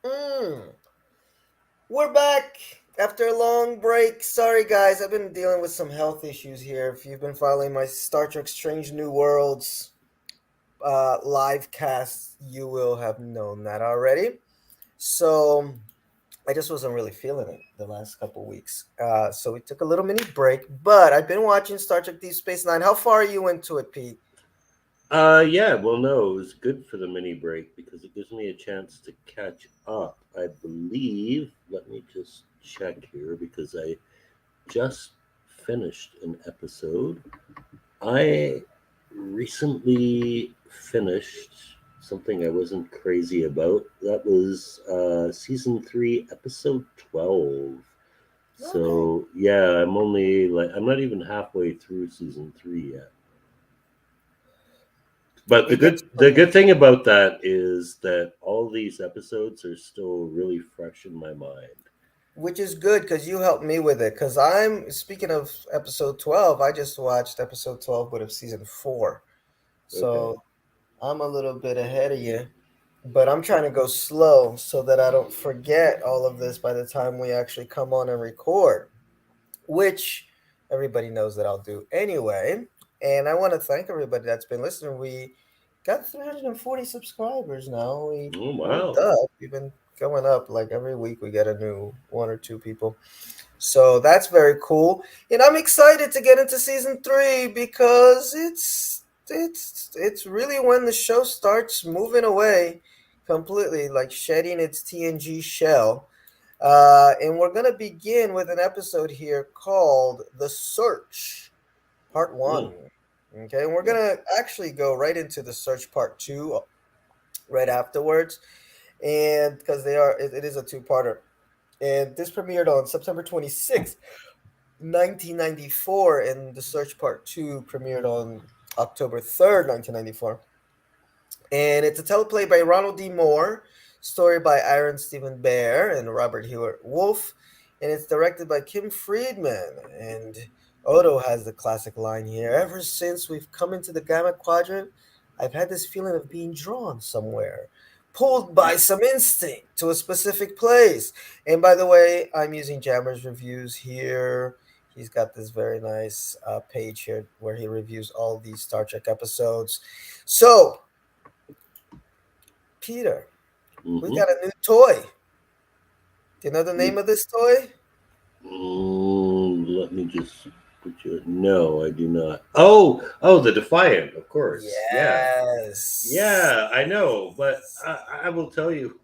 Mm. We're back after a long break. Sorry, guys, I've been dealing with some health issues here. If you've been following my Star Trek Strange New Worlds live cast, you will have known that already. So I just wasn't really feeling it the last couple weeks. So we took a little mini break, but I've been watching Star Trek Deep Space Nine. How far are you into it, Pete? Yeah, well, no, it was good for the mini break because it gives me a chance to catch up. I believe, let me just check here because I just finished an episode. I recently finished something I wasn't crazy about. That was season 3, episode 12. Okay. So, yeah, I'm not even halfway through season 3 yet. But the It good gets the good thing about that is that all these episodes are still really fresh in my mind. which is good because you helped me with it. Because I'm speaking of episode 12, I just watched episode 12 with of season 4. Okay. So I'm a little bit ahead of you, but I'm trying to go slow so that I don't forget all of this by the time we actually come on and record, which everybody knows that I'll do anyway. And I want to thank everybody that's been listening. We got 340 subscribers now. We Oh moved wow. up. We've been going up like every week. We get a new one or two people. So that's very cool. And I'm excited to get into season 3 because it's really when the show starts moving away completely, like shedding its TNG shell. And we're gonna begin with an episode here called "The Search," Part Hmm. One. Okay, and we're Yeah. gonna actually go right into the Search Part Two right afterwards, and because it is a two-parter. And this premiered on September 26th, 1994, and The Search Part 2 premiered on October 3rd, 1994. And it's a teleplay by Ronald D. Moore, story by Aaron Stephen Bear and Robert Hewitt Wolf, and it's directed by Kim Friedman. And Odo has the classic line here: "Ever since we've come into the Gamma Quadrant, I've had this feeling of being drawn somewhere, pulled by some instinct to a specific place." And by the way, I'm using Jammer's reviews here. He's got this very nice page here where he reviews all these Star Trek episodes. So, Peter, we Mm-hmm. got a new toy. Do you know the name of this toy? Let me just put you. No, I do not. Oh, the Defiant, of course. Yeah, Yes. yeah, I know. But I will tell you,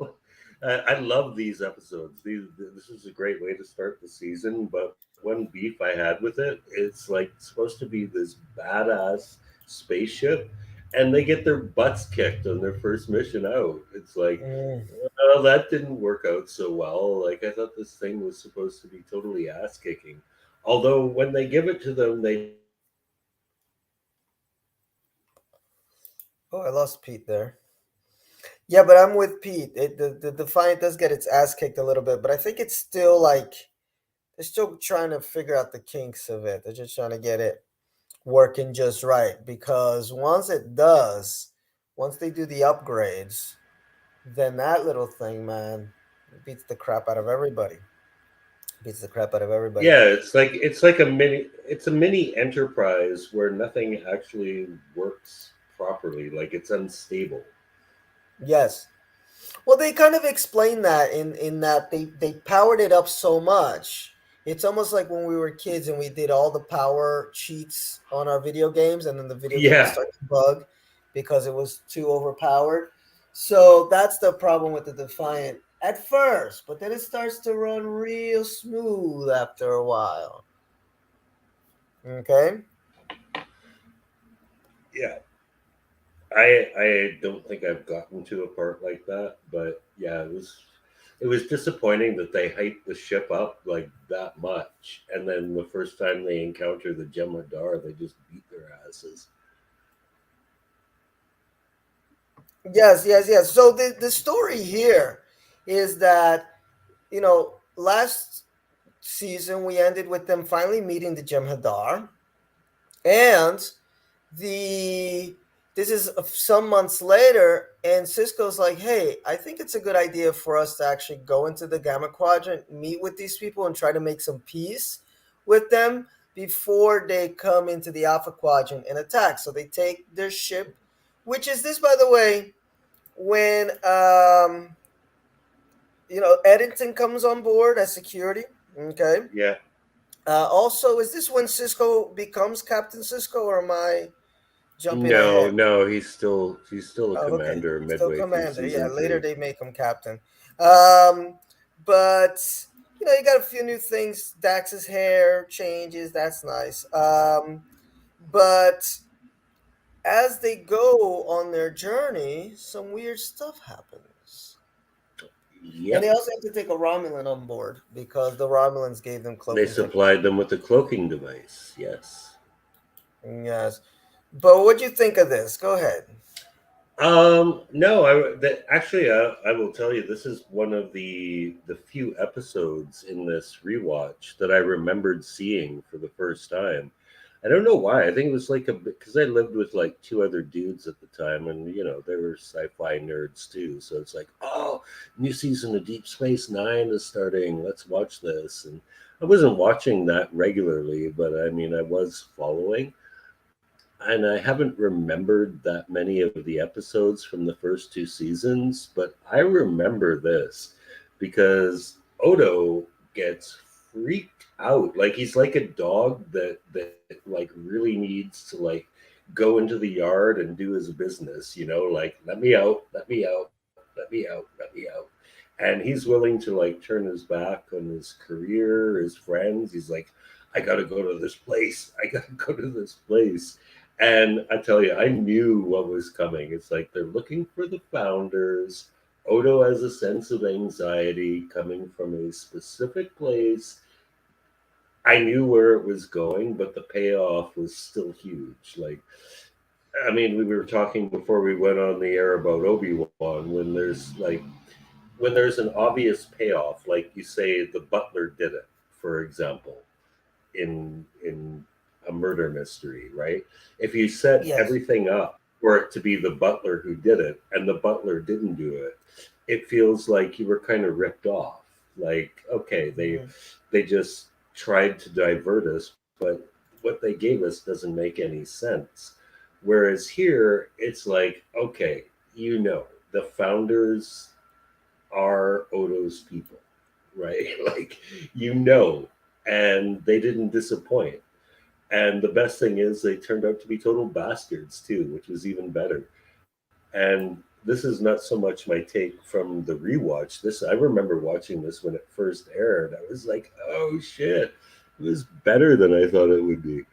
I love these episodes. This is a great way to start the season. But one beef I had with it, it's like supposed to be this badass spaceship, and they get their butts kicked on their first mission out. It's like, Mm. well, that didn't work out so well. Like I thought this thing was supposed to be totally ass kicking. Although when they give it to them, they don't give it to them as easy as they did in the original. Oh, I lost Pete there. Yeah, but I'm with Pete. The Defiant does get its ass kicked a little bit, but I think it's still like they're still trying to figure out the kinks of it. They're just trying to get it working just right because once it does, once they do the upgrades, then that little thing, man, beats the crap out of everybody. Beats the crap out of everybody. Yeah, it's a mini enterprise where nothing actually works properly. Like it's unstable. Yes. Well, they kind of explain that in that they powered it up so much. It's almost like when we were kids and we did all the power cheats on our video games, and then the video game would Yeah, start to bug because it was too overpowered. So that's the problem with the Defiant at first, but then it starts to run real smooth after a while. Okay. yeah. I don't think I've gotten to a part like that, but yeah, it was disappointing that they hyped the ship up like that much, and then the first time they encounter the Jem'Hadar, they just beat their asses. Yes, yes, yes. So the story here is that last season we ended with them finally meeting the Jem'Hadar, and the this is some months later, And Cisco's like, hey, I think it's a good idea for us to actually go into the Gamma Quadrant, meet with these people, and try to make some peace with them before they come into the Alpha Quadrant and attack. So they take their ship, which is this, by the way, when Eddington comes on board as security. Okay. Yeah. Also, is this when Cisco becomes Captain Cisco, or am I jumping No, ahead? no, he's still a Oh, okay. commander He's still midway through commander. Yeah, season later three. they make him captain. Um, but you got a few new things. Dax's hair changes. That's nice. But as they go on their journey, some weird stuff happens. And they Yep. also have to take a Romulan on board because the Romulans gave them They cloaking supplied technology. them with the cloaking device. Yes. Yes. But what'd you think of this? Go ahead. No, actually, I will tell you, this is one of the few episodes in this rewatch that I remembered seeing for the first time. I don't know why. I think it was like a bit because I lived with like two other dudes at the time, and they were sci-fi nerds too. So it's like, oh, new season of Deep Space Nine is starting. Let's watch this. And I wasn't watching that regularly, but I mean, I was following, and I haven't remembered that many of the episodes from the first two seasons, but I remember this because Odo gets freaked out. Like he's like a dog that like really needs to like go into the yard and do his business, like let me out, let me out, let me out, let me out. And he's willing to like turn his back on his career, his friends. He's like, I gotta go to this place. I gotta go to this place. And I tell you, I knew what was coming. It's like they're looking for the founders. Odo has a sense of anxiety coming from a specific place. I knew where it was going, but the payoff was still huge. Like, I mean, we were talking before we went on the air about Obi-Wan when there's an obvious payoff, like you say the butler did it, for example, in a murder mystery, right? If you set Yes. everything up for it to be the butler who did it and the butler didn't do it, it feels like you were kind of ripped off. Like, okay, Mhm. they just tried to divert us, but what they gave us doesn't make any sense. Whereas here, it's like, okay, the founders are Odo's people, right? Like, you know, and they didn't disappoint. And the best thing is they turned out to be total bastards too, which was even better. And this is not so much my take from the rewatch. This I remember watching this when it first aired. I was like, oh shit, it was better than I thought it would be.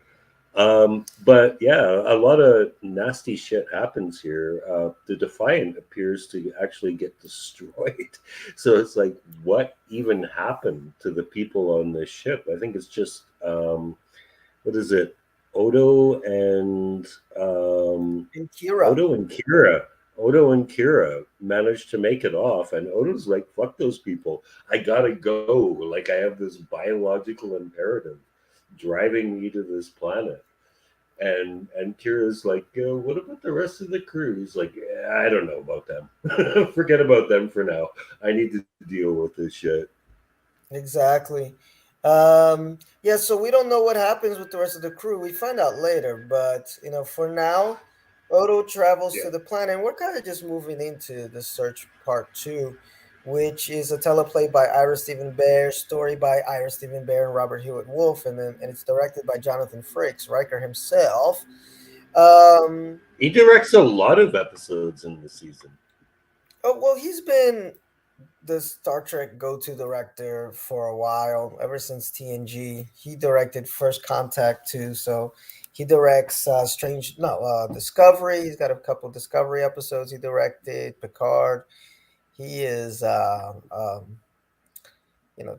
But yeah, a lot of nasty shit happens here. The Defiant appears to actually get destroyed. So it's like, what even happened to the people on this ship? I think it's just, what is it? Odo and um, And Kira. Odo and Kira. Odo and Kira managed to make it off, and Odo's like, "Fuck those people! I gotta go! Like I have this biological imperative driving me to this planet." And Kira's like, "What about the rest of the crew?" He's like, "Yeah, I don't know about them. Forget about them for now. I need to deal with this shit." Exactly. Yeah, so we don't know what happens with the rest of the crew. We find out later, but for now, Odo travels Yeah. to the planet, and we're kind of just moving into the search part two, which is a teleplay by Ira Stephen Bear, story by Ira Stephen Bear and Robert Hewitt Wolf, and it's directed by Jonathan Frakes, Riker himself. Um, He directs a lot of episodes in the season. oh, well, he's been the Star Trek go-to director for a while, ever since TNG. He directed First Contact too, so he directs Strange, no, Discovery. He's got a couple Discovery episodes he directed. Picard. He is,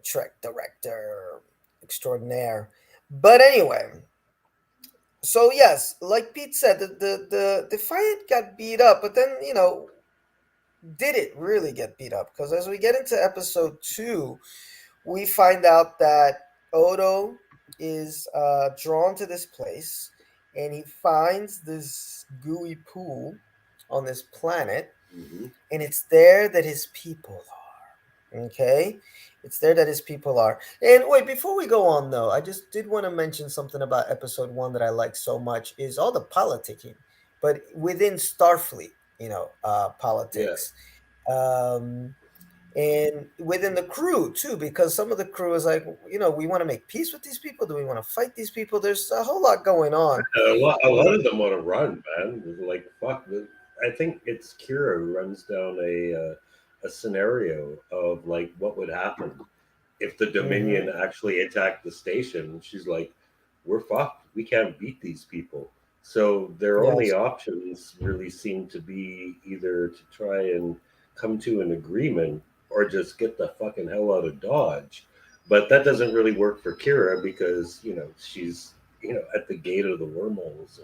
Trek director extraordinaire. But anyway, so yes, like Pete said, the fight got beat up, but then did it really get beat up? Because as we get into episode two, we find out that Odo is drawn to this place, and he finds this gooey pool on this planet. Hmm. and it's there that his people are. Okay, it's there that his people are. And wait, before we go on though, I just did want to mention something about episode one that I like so much is all the politicking, but within Starfleet, Yeah. politics. Um, and within the crew too, because some of the crew is like, we want to make peace with these people. Do we want to fight these people? There's a whole lot going on. A lot of them want to run, man. Like fuck. I think it's Kira who runs down a scenario of like what would happen if the Dominion Hmm. actually attacked the station. She's like, we're fucked. We can't beat these people. So their only Yes. options really seem to be either to try and come to an agreement or just get the fucking hell out of Dodge. But that doesn't really work for Kira because, she's, at the gate of the wormhole. So,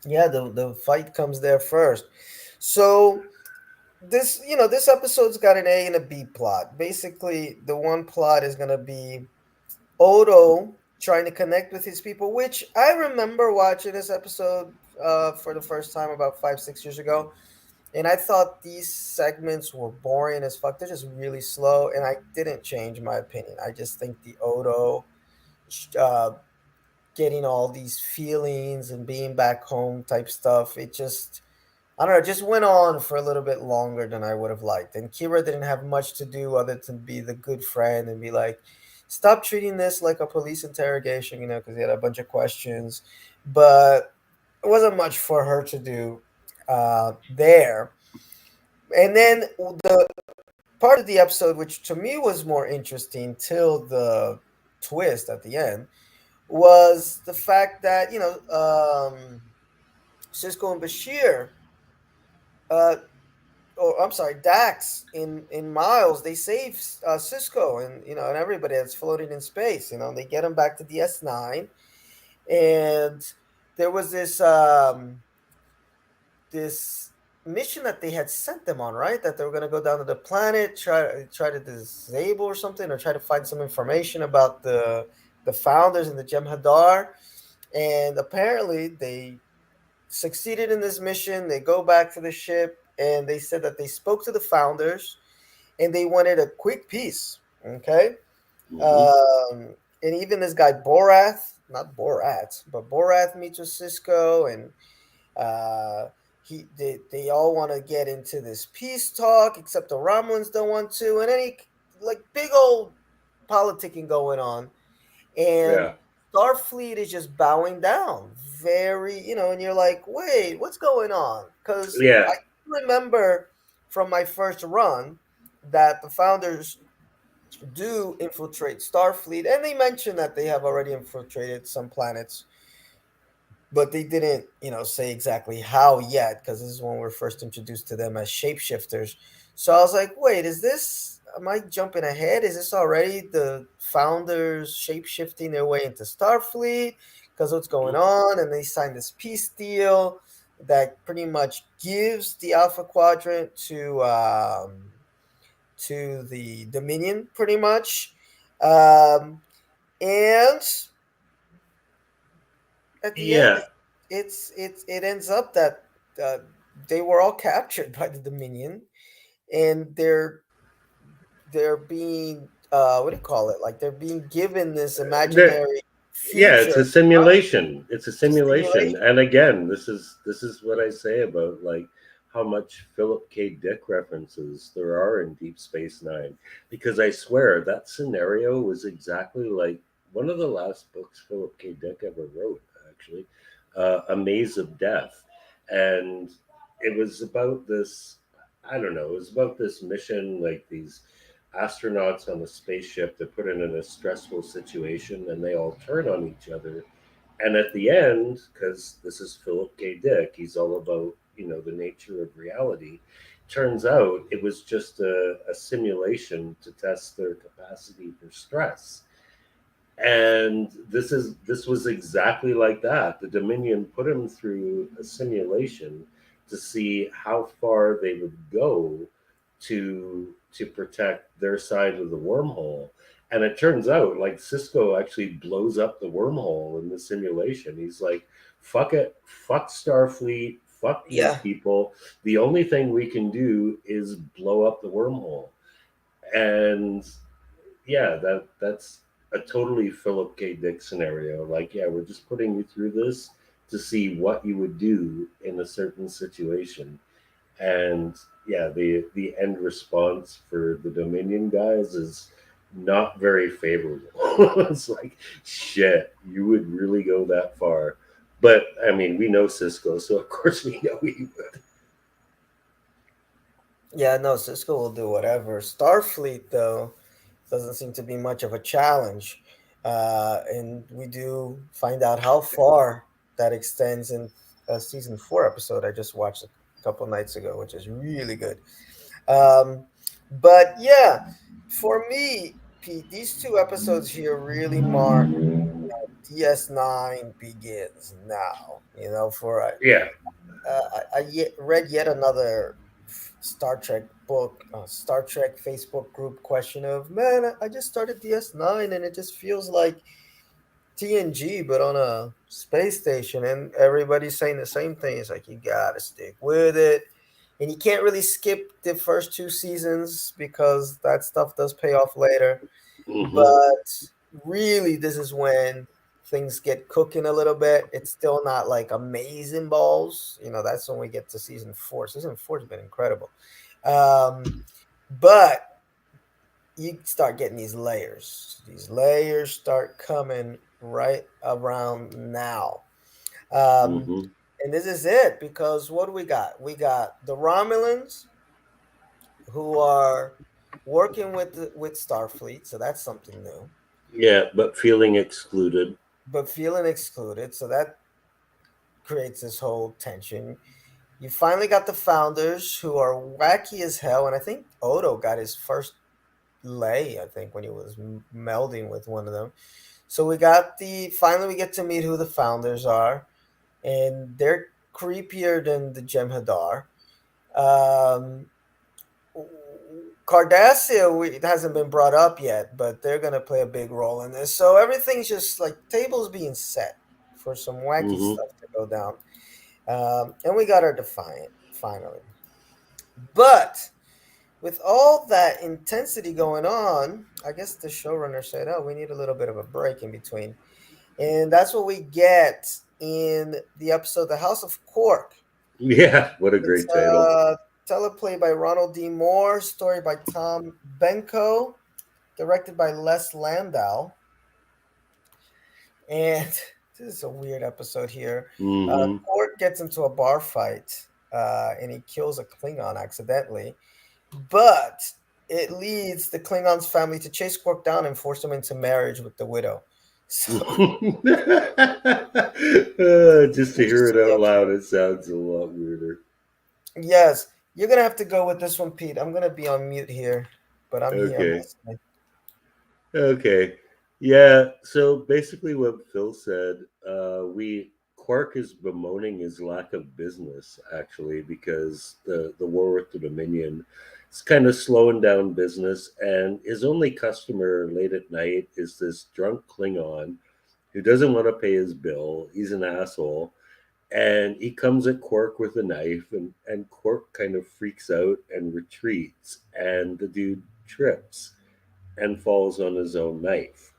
Yeah, the fight comes there first. So this episode's got an A and a B plot. Basically, the one plot is gonna be Odo trying to connect with his people, which I remember watching this episode for the first time about 5, 6 years ago, and I thought these segments were boring as fuck. They're just really slow, and I didn't change my opinion. I just think the Odo uh, getting all these feelings and being back home type stuff, it just, I don't know, it just went on for a little bit longer than I would have liked. And Kira didn't have much to do other than be the good friend and be like, stop treating this like a police interrogation, because he had a bunch of questions. But it wasn't much for her to do there. And then the part of the episode, which to me was more interesting till the twist at the end, was the fact that, Cisco and Bashir, uh, or I'm sorry, Dax in Miles, they save Cisco and and everybody that's floating in space. They get him back to DS9, and there was this mission that they had sent them on, right? That they were gonna go down to the planet, try to disable or something, or try to find some information about the founders and the Jem'Hadar. And apparently they succeeded in this mission. They go back to the ship and they said that they spoke to the founders and they wanted a quick peace. Okay. hmm. And even this guy Borath, not Borat, but Borath meets with Cisco, and they all want to get into this peace talk, except the Romulans don't want to, and any like big old politicking going on, and Yeah. Starfleet is just bowing down, very, and you're like, wait, what's going on? Because Yeah. I remember from my first run that the founders do infiltrate Starfleet, and they mention that they have already infiltrated some planets, but they didn't, say exactly how yet, because this is when we're first introduced to them as shapeshifters. So I was like, wait, am I jumping ahead? Is this already the founders shapeshifting their way into Starfleet? Because what's going on? And they signed this peace deal that pretty much gives the Alpha Quadrant to the Dominion, pretty much. And at the end, Yeah. it ends up that uh, they were all captured by the Dominion, and they're being what do you call it? Like they're being given this There, imaginary yeah, it's future. a simulation. It's a It's a simulation. simulation. And again, this is what I say about like how much Philip K. Dick references there are in Deep Space Nine. Because I swear that scenario was exactly like one of the last books Philip K. Dick ever wrote, actually. A Maze of Death. And it was about this, I don't know, it was about this mission, like these astronauts on a spaceship that put in a stressful situation and they all turn on each other. And at the end, because this is Philip K. Dick, he's all about, the nature of reality. Turns out it was just a simulation to test their capacity for stress. And this was exactly like that. The Dominion put him through a simulation to see how far they would go to protect their side of the wormhole. And it turns out like Cisco actually blows up the wormhole in the simulation. He's like, fuck it, fuck Starfleet, fuck these Yeah, people. The only thing we can do is blow up the wormhole. And yeah, that's a totally Philip K. Dick scenario. Like, yeah, we're just putting you through this to see what you would do in a certain situation. And yeah, the end response for the Dominion guys is not very favorable. It's like, shit, you would really go that far. But I mean, we know Cisco, so of course we know he would. yeah, no, Cisco will do whatever. Starfleet, though, doesn't seem to be much of a challenge. And we do find out how far that extends in a season 4 episode I just watched a couple nights ago, which is really good. Um, but yeah, for me, Pete, these two episodes here really mark DS9 begins now. For Yeah. read yet another Star Trek book, Star Trek Facebook group question of, man, I just started DS9 and it just feels like TNG, but on a space station, and everybody's saying the same thing. It's like you gotta stick with it, and you can't really skip the first two seasons because that stuff does pay off later. Hmm. But really, this is when things get cooking a little bit. It's still not like amazing balls. That's when we get to season 4. Season 4 has been incredible. Um, but you start getting these layers. These layers start coming right around now. Um, Hmm. and this is it because what do we got? We got the Romulans who are working with Starfleet, so that's something new. Yeah, but feeling excluded. But feeling excluded, so that creates this whole tension. You finally got the founders who are wacky as hell, and I think Odo got his first lay. I think when he was melding with one of them. So we got the finally we get to meet who the founders are, and they're creepier than the Jem'Hadar. Um, Cardassia it hasn't been brought up yet, but they're gonna play a big role in this. So everything's just like tables being set for some wacky Hmm. stuff to go down. And we got our Defiant finally, but with all that intensity going on, I guess the showrunner said, "Oh, we need a little bit of a break in between." And that's what we get in the episode The House of Quark. Yeah, what a It's great title. a teleplay by Ronald D. Moore, story by Tom Benko, directed by Les Landau. And this is a weird episode here. Hmm. Quark gets into a bar fight and he kills a Klingon accidentally, but it leads the Klingons' family to chase Quark down and force him into marriage with the widow. So Just to hear it interesting out loud, episode. it sounds a lot weirder. Yes, you're gonna have to go with this one, Pete. I'm gonna be on mute here, but I'm here. I'm Okay. listening. Okay. Yeah. So basically, what Phil said, we Quark is bemoaning his lack of business actually because the war with the Dominion is kind of slowing down business, and his only customer late at night is this drunk Klingon who doesn't want to pay his bill. He's an asshole, and he comes at Quark with a knife, and Quark kind of freaks out and retreats, and the dude trips and falls on his own knife.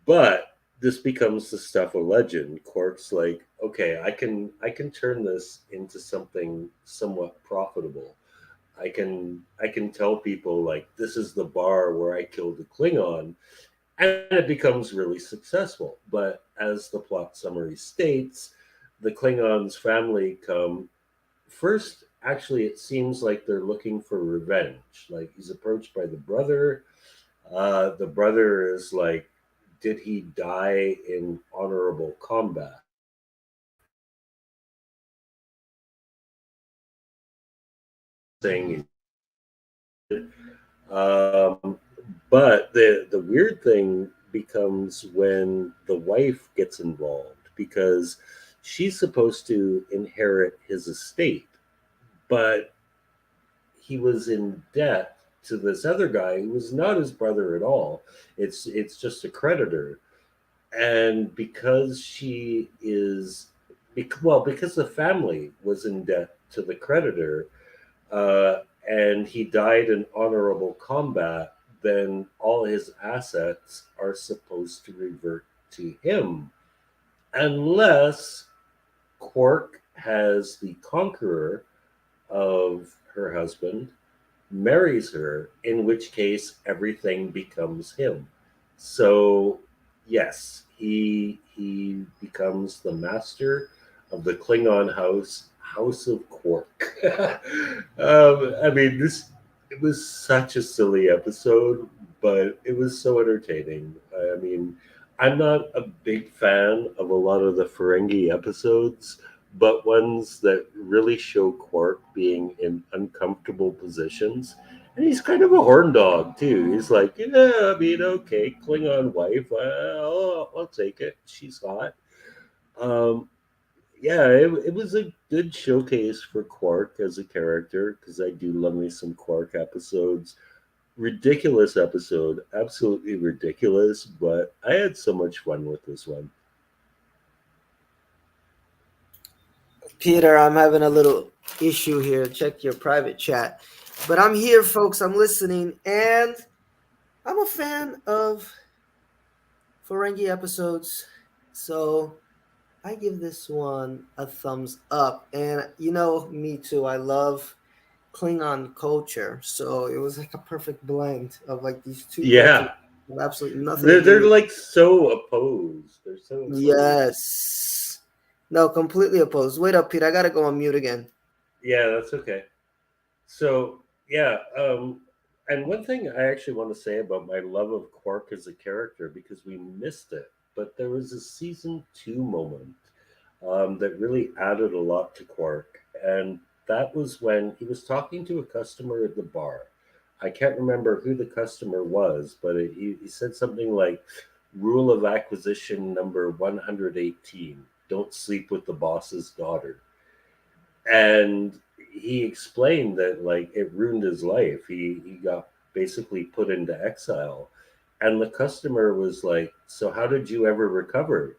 But this becomes the stuff of legend. Quark's like, okay, I can turn this into something somewhat profitable. I can tell people like this is the bar where I killed a Klingon, and it becomes really successful. But as the plot summary states, the Klingons' family come first. Actually, it seems like they're looking for revenge. Like he's approached by the brother. The brother is like, did he die in honorable combat? Saying but the weird thing becomes when the wife gets involved because she's supposed to inherit his estate, but he was in debt to this other guy who was not his brother at all. It's just a creditor, and because she is well, because the family was in debt to the creditor, uh, and he died in honorable combat, then all his assets are supposed to revert to him, unless Quark has the conqueror of her husband marries her, in which case everything becomes him. So yes, he becomes the master of the Klingon House of Quark. I mean, this it was such a silly episode, but it was so entertaining. I mean, I'm not a big fan of a lot of the Ferengi episodes, but ones that really show Quark being in uncomfortable positions. And he's kind of a horn dog too. He's like, yeah, I mean, okay, Klingon wife, I'll take it. She's hot. Um, yeah, it was a good showcase for Quark as a character because I do love me some Quark episodes. Ridiculous episode, absolutely ridiculous, but I had so much fun with this one. Peter, I'm having a little issue here. Check your private chat. But I'm here, folks. I'm listening, and I'm a fan of Ferengi episodes. So I give this one a thumbs up. And you know, me too. I love Klingon culture. So it was like a perfect blend of like these two cultures Yeah, have absolutely nothing to do they're with. like so opposed. They're so opposed. Yes. No, completely opposed. Wait up, Pete. I gotta go on mute again. Yeah, that's okay. So yeah, and one thing I actually want to say about my love of Quark as a character because we missed it, but there was a season 2 moment that really added a lot to Quark, and that was when he was talking to a customer at the bar. I can't remember who the customer was, but he said something like, "Rule of acquisition number 118: Don't sleep with the boss's daughter." And he explained that like it ruined his life. He got basically put into exile, and the customer was like, "So how did you ever recover?"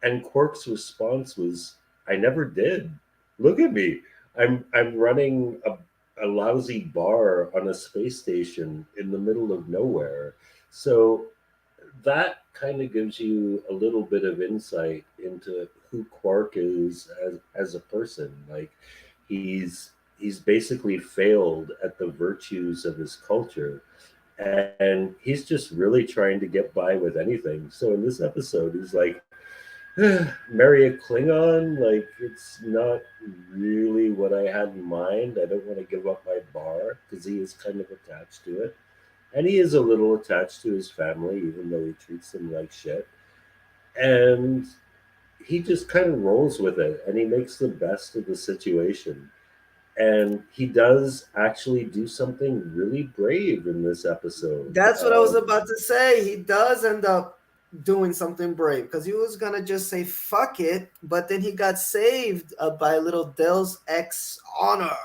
And Quark's response was, "I never did. Look at me. I'm running a lousy bar on a space station in the middle of nowhere." So that kind of gives you a little bit of insight into who Quark is as a person. Like he's basically failed at the virtues of his culture, and he's just really trying to get by with anything. So in this episode, he's like, marry a Klingon? Like, it's not really what I had in mind. I don't want to give up my bar because he is kind of attached to it. And he is a little attached to his family, even though he treats them like shit. And he just kind of rolls with it and he makes the best of the situation. And he does actually do something really brave in this episode. That's what I was about to say. He does end up doing something brave because he was gonna just say fuck it, but then he got saved by little Dell's ex honor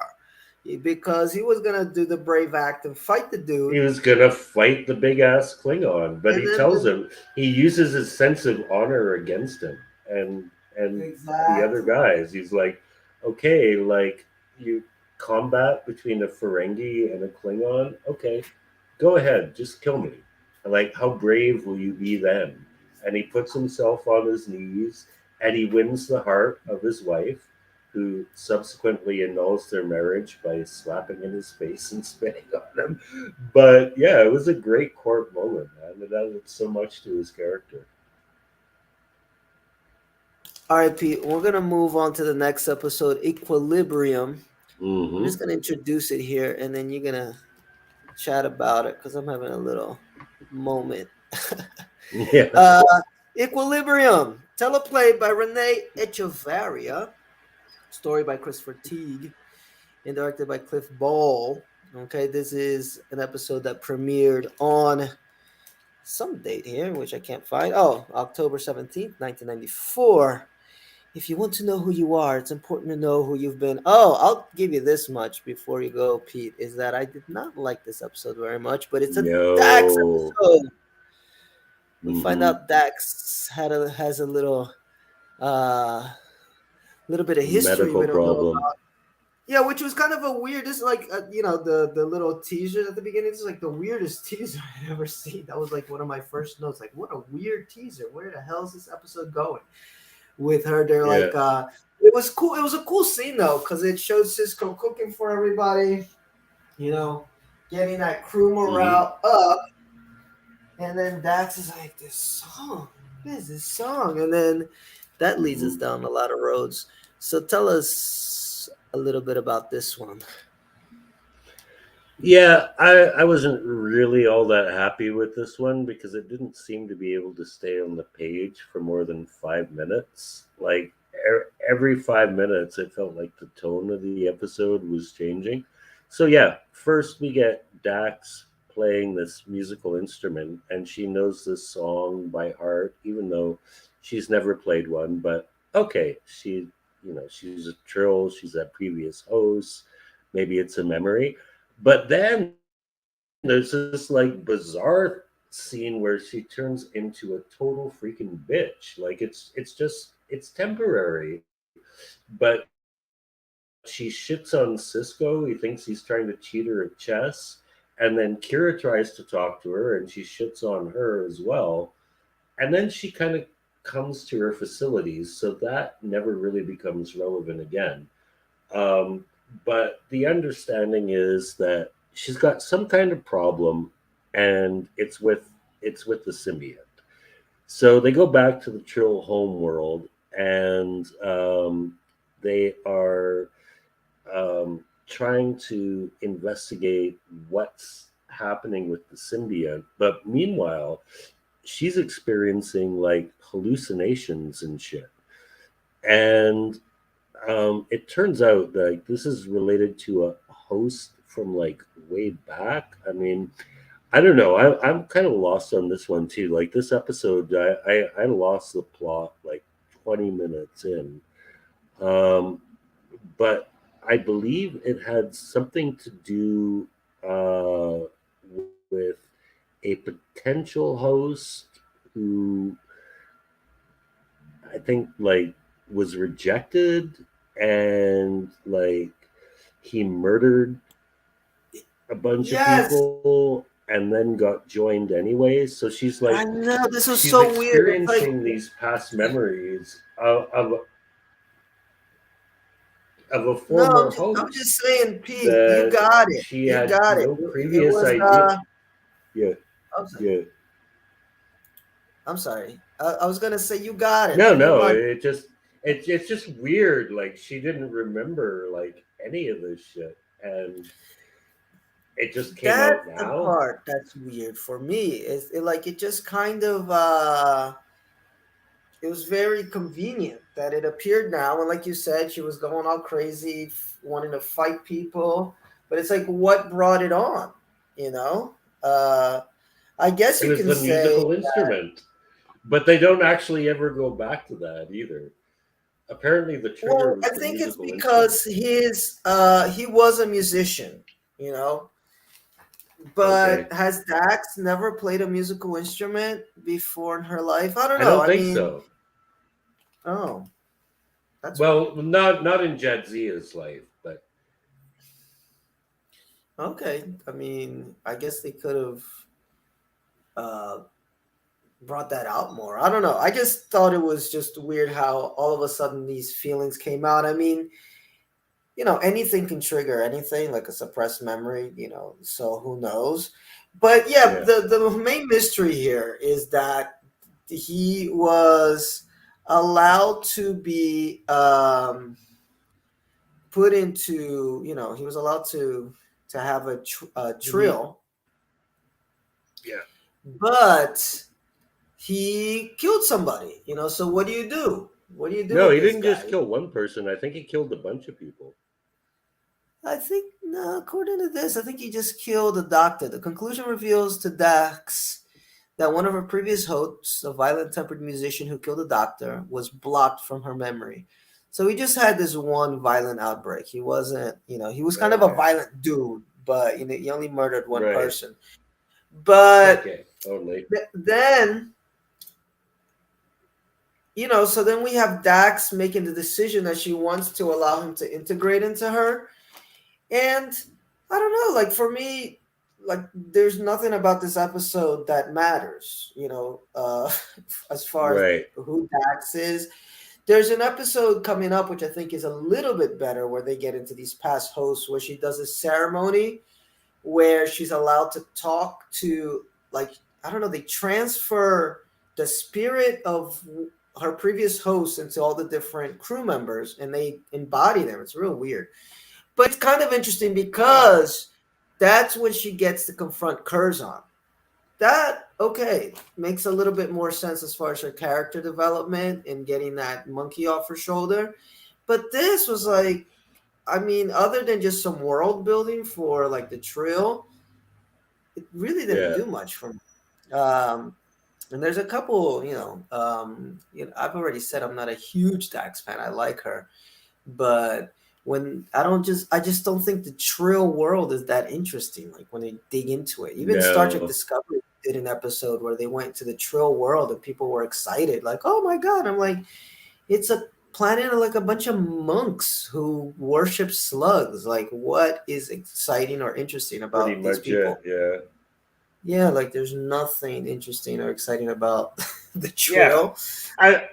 because he was gonna do the brave act and fight the He dude, was gonna fight the big ass Klingon, but and he then tells him he uses his sense of honor against him and and the other exactly. guys. He's like, okay, like you combat between a Ferengi and a Klingon. Okay, go ahead, just kill me. Like, how brave will you be then? And he puts himself on his knees and he wins the heart of his wife, who subsequently annuls their marriage by slapping in his face and spitting on him. But yeah, it was a great court moment, man. It added so much to his character. All right, Pete. We're gonna move on to the next episode, Equilibrium. I'm Mm-hmm. just gonna introduce it here, and then you're gonna chat about it because I'm having a little moment. Yeah. uh, Equilibrium, teleplay by Renee Echevarria, story by Christopher Teague, and directed by Cliff Ball. Okay, this is an episode that premiered on some date here, which I can't find. Oh, October 17th, 1994. If you want to know who you are, it's important to know who you've been. Oh, I'll give you this much before you go, Pete, is that I did not like this episode very much, but it's a Dax No. episode. We find Mm-hmm. out Dax has a little uh little bit of history we medical don't know problem. about. Yeah, which was kind of a weird. This is like the little teaser at the beginning. This is like the weirdest teaser I've ever seen. That was like one of my first notes. Like, what a weird teaser. Where the hell is this episode going? With her, they're Yeah. like, it was cool. It was a cool scene though, because it showed Cisco cooking for everybody. You know, getting that crew Hmm. morale up, and then Dax is like, this song. What is this song? And then that leads us Hmm. down a lot of roads. So tell us a little bit about this one. Yeah, I wasn't really all that happy with this one because it didn't seem to be able to stay on the page for more than 5 minutes. Like every 5 minutes, it felt like the tone of the episode was changing. So yeah, first we get Dax playing this musical instrument, and she knows this song by heart, even though she's never played one. But okay, she's a trill. She's a previous host. Maybe it's a memory, but then there's this like bizarre scene where she turns into a total freaking bitch. Like it's temporary, but she shits on Cisco. He thinks he's trying to cheat her at chess, and then Kira tries to talk to her, and she shits on her as well. And then she kind of comes to her facilities, so that never really becomes relevant again. But the understanding is that she's got some kind of problem, and it's with the symbiote. So they go back to the Trill home world, and they are trying to investigate what's happening with the symbiote. But meanwhile, she's experiencing like hallucinations and shit. And it turns out that this is related to a host from like way back. I mean, I don't know. I'm kind of lost on this one too. Like this episode, I lost the plot like 20 minutes in. Um, but I believe it had something to do with a potential host who I think like was rejected, and like he murdered a bunch of Yes, people and then got joined anyway. So I know this was she's so weird. It's like experiencing these past memories of a no, former I'm just host saying, Pete, you that got it. she You had got it. no It previous was idea. Yeah, I'm sorry. yeah. I'm sorry. I was gonna say you got it. No, Pretty no. much. It's just weird. Like she didn't remember like any of this shit, and it just came That's out the now. part that's weird for me. Like it just kind of it was very convenient that it appeared now, and like you said, she was going all crazy, wanting to fight people. But it's like, what brought it on? You know, uh, I guess It you was can the say. musical instrument, but they don't actually ever go back to that either. Apparently, the trigger Well, was I the think it's musical instrument. because he was a musician, you know. Okay, But has Dax never played a musical instrument before in her life? I don't I know. don't I think mean, so. oh, that's weird. Well, not in Jadzia's life, but Okay, I mean, I guess they could have uh, brought that out more. I don't know. I just thought it was just weird how all of a sudden these feelings came out. I mean, anything can trigger anything, like a suppressed memory. So who knows? But yeah, yeah. the main mystery here is that he was allowed to be put into. He was allowed to have a Hmm. trill, Yeah. but he killed somebody. So what do you do? What do you do No, with he this didn't just guy? kill one person. I think he killed a bunch of people. I think, no, according to this, I think he just killed a doctor. The conclusion reveals to Dax that one of her previous hosts, a violent tempered musician who killed a doctor, was blocked from her memory. So he just had this one violent outbreak. He wasn't, he was kind of a Okay. violent dude, but he only murdered one Right. person. But Okay. Totally. then so then we have Dax making the decision that she wants to allow him to integrate into her. And I don't know, like for me, like there's nothing about this episode that matters, as far as Right. who Dax is. There's an episode coming up which I think is a little bit better where they get into these past hosts where she does a ceremony where she's allowed to talk to, like, I don't know, they transfer the spirit of her previous host into all the different crew members and they embody them. It's real weird. But it's kind of interesting because that's when she gets to confront Curzon. That, okay, makes a little bit more sense as far as her character development and getting that monkey off her shoulder. But this was like, I mean, other than just some world building for like the Trill, it really didn't Yeah. do much for me. Um, and there's a couple, I've already said I'm not a huge Dax fan. I like her, but I just don't think the Trill world is that interesting. Like when they dig into it, even Star Trek No. Discovery did an episode where they went to the Trill world and people were excited, like, "Oh my god!" I'm like, it's a planet of like a bunch of monks who worship slugs. Like, what is exciting or interesting Pretty about these much people? it. Yeah. Yeah, like there's nothing interesting or exciting about the Yeah. Trill. I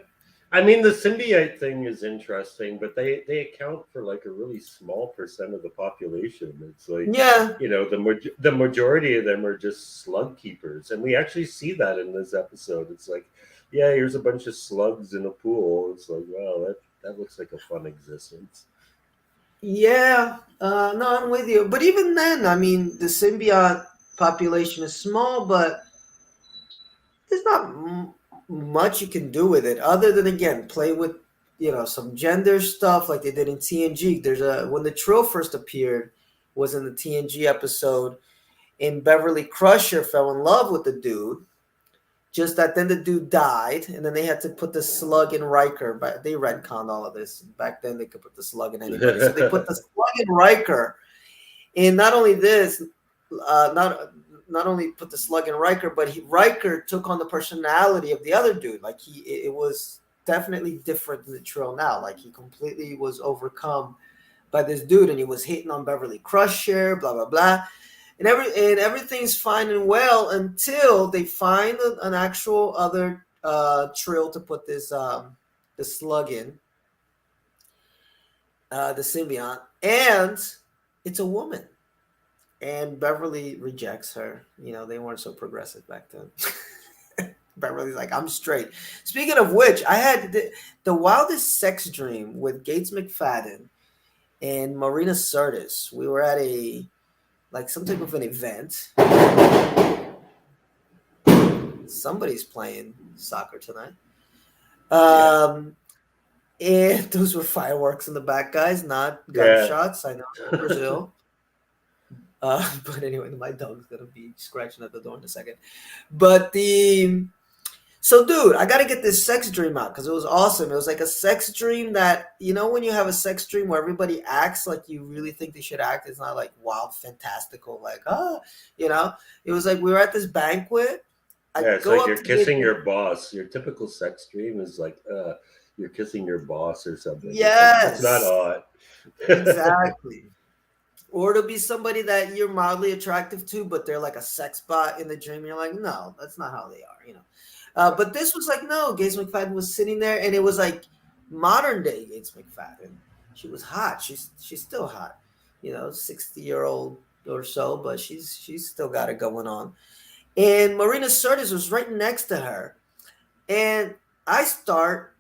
I mean, the symbiote thing is interesting, but they account for like a really small percent of the population. It's like, Yeah, the majority of them are just slug keepers, and we actually see that in this episode. It's like, yeah, here's a bunch of slugs in a pool. It's like, wow, that looks like a fun existence. yeah. No, I'm with you. But even then, I mean, the symbiote population is small, but there's not much you can do with it other than again play with some gender stuff like they did in TNG. There's a when the Trill first appeared was in the TNG episode, and Beverly Crusher fell in love with the dude. Just that then the dude died, and then they had to put the slug in Riker. But they retconned all of this. Back then, they could put the slug in anybody. So they put the slug in Riker, and not only this, not only put the slug in Riker, but Riker took on the personality of the other dude. Like it was definitely different than the Trill now. Like he completely was overcome by this dude, and he was hitting on Beverly Crusher, blah blah blah, and everything's fine and well until they find an actual other Trill to put the slug in, the symbiont, and it's a woman. And Beverly rejects her. They weren't so progressive back then. Beverly's like, I'm straight. Speaking of which, I had the wildest sex dream with Gates McFadden and Marina Sirtis. We were at some type of an event. Somebody's playing soccer tonight. Yeah. Um, and those were fireworks in the back, guys, not Yeah. gunshots. I know, Brazil. But anyway, my dog's gonna be scratching at the door in a second. But dude, I gotta get this sex dream out because it was awesome. It was like a sex dream that when you have a sex dream where everybody acts like you really think they should act. It's not like wild, fantastical, like you know. It was like we were at this banquet. I Yeah, it's go like up you're to the kissing your boss. Your typical sex dream is like you're kissing your boss or something. It's not yes, odd. exactly. Or to be somebody that you're mildly attractive to, but they're like a sex bot in the dream. You're like, no, that's not how they are. But this was like, no, Gates McFadden was sitting there, and it was like modern day Gates McFadden. She was hot. She's still hot. 60-year-old or so, but she's still got it going on. And Marina Sirtis was right next to her, and I start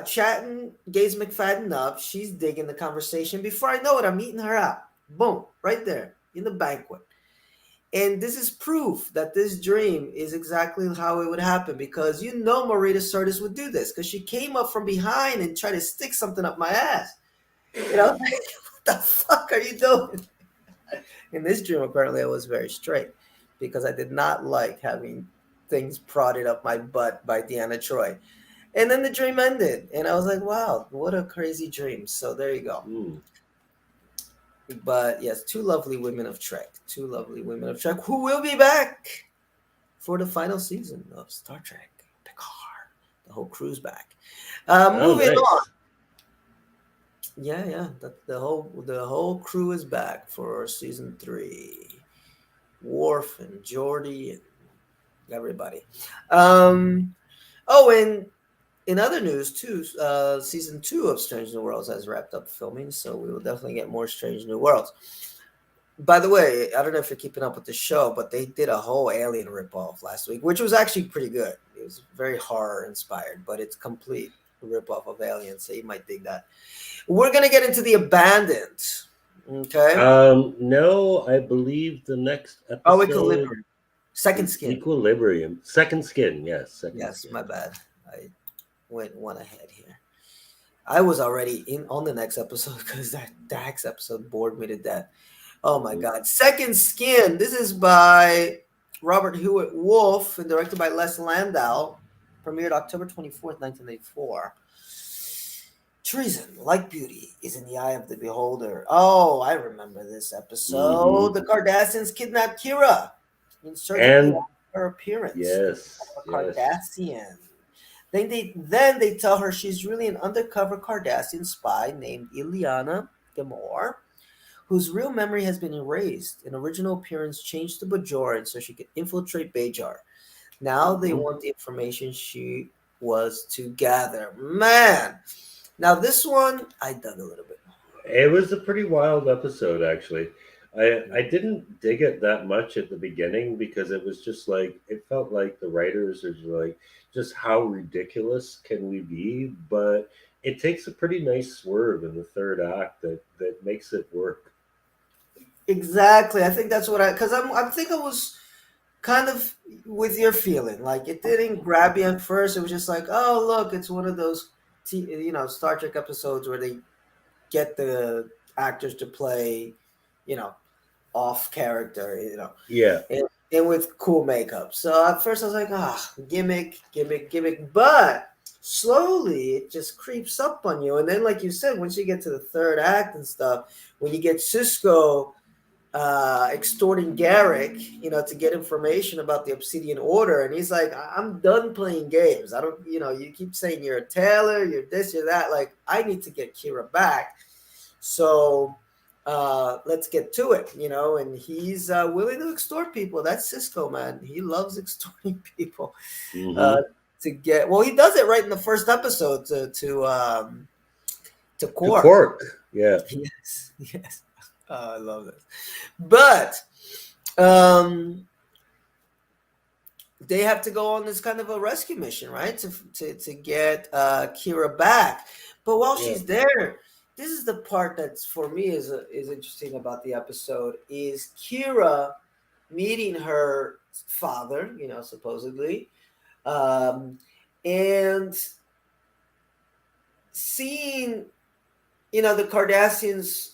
chatting Gaze McFadden up. She's digging the conversation. Before I know it, I'm eating her out. Boom, right there in the banquet. And this is proof that this dream is exactly how it would happen because Marita Sirtis would do this because she came up from behind and tried to stick something up my ass. What the fuck are you doing? In this dream, apparently, I was very straight because I did not like having things prodded up my butt by Deanna Troy. And then the dream ended, and I was like, wow, what a crazy dream. So there you go. Hmm. But yes, two lovely women of Trek. Two lovely women of Trek who will be back for the final season of Star Trek Picard. The whole crew's back. Oh, Moving on. nice. Yeah, yeah. The whole crew is back for season 3. Worf and Geordi and everybody. Um, oh, and in other news too, season 2 of Strange New Worlds has wrapped up filming, so we will definitely get more Strange New Worlds. By the way, I don't know if you're keeping up with the show, but they did a whole Alien ripoff last week, which was actually pretty good. It was very horror inspired, but it's complete ripoff of Alien, so you might dig that. We're gonna get into the Abandoned. Okay. No, I believe the next Oh, episode Equilibrium. Second is Skin. Equilibrium. Second Skin, yes, Second Yes, my Skin. bad. I went one ahead here. I was already in on the next episode because that Dax episode bored me to death. Oh my Hmm. god. Second Skin. This is by Robert Hewitt Wolf and directed by Les Landau. Premiered October 24th, 1984. Treason, like beauty, is in the eye of the beholder. Oh, I remember this Hmm. episode. The Cardassians kidnap Kira and surgically And alter her appearance to become yes, a yes. Cardassian. Then they tell her she's really an undercover Cardassian spy named Ileana Gamor, whose real memory has been erased, an original appearance changed to Bajoran so she could infiltrate Bajar. Now they Hmm. want the information she was to gather. Man, now this one I dug a little bit It was a pretty wild episode, actually. I more. didn't dig it that much at the beginning because it was just like it felt like the writers are just like, just how ridiculous can we be? But it takes a pretty nice swerve in the third act that makes it work. Exactly, I think that's what because I think I was kind of with your feeling. Like it didn't grab you at first. It was just like, oh look, it's one of those Star Trek episodes where they get the actors to play, you know, off character, Yeah. and with cool makeup. So at first I was like, gimmick, gimmick, gimmick. But slowly it just creeps up on you. And then, like you said, once you get to the third act and stuff, when you get Cisco extorting Garrick, to get information about the Obsidian Order, and he's like, "I'm done playing games. I don't, you keep saying you're a tailor, you're this, you're that. Like, I need to get Kira back. So let's get to it, And he's willing to extort people. That's Cisco, man. He loves extorting people uh, Hmm. to get. Well, he does it right in the first episode to To Quark. Quark. Yeah. Yes, yes. I love this. But um, they have to go on this kind of a rescue mission, right? To get Kira back. But while Yeah. she's there, this is the part that's for me is interesting about the episode is Kira meeting her father, supposedly, um, and seeing the Cardassians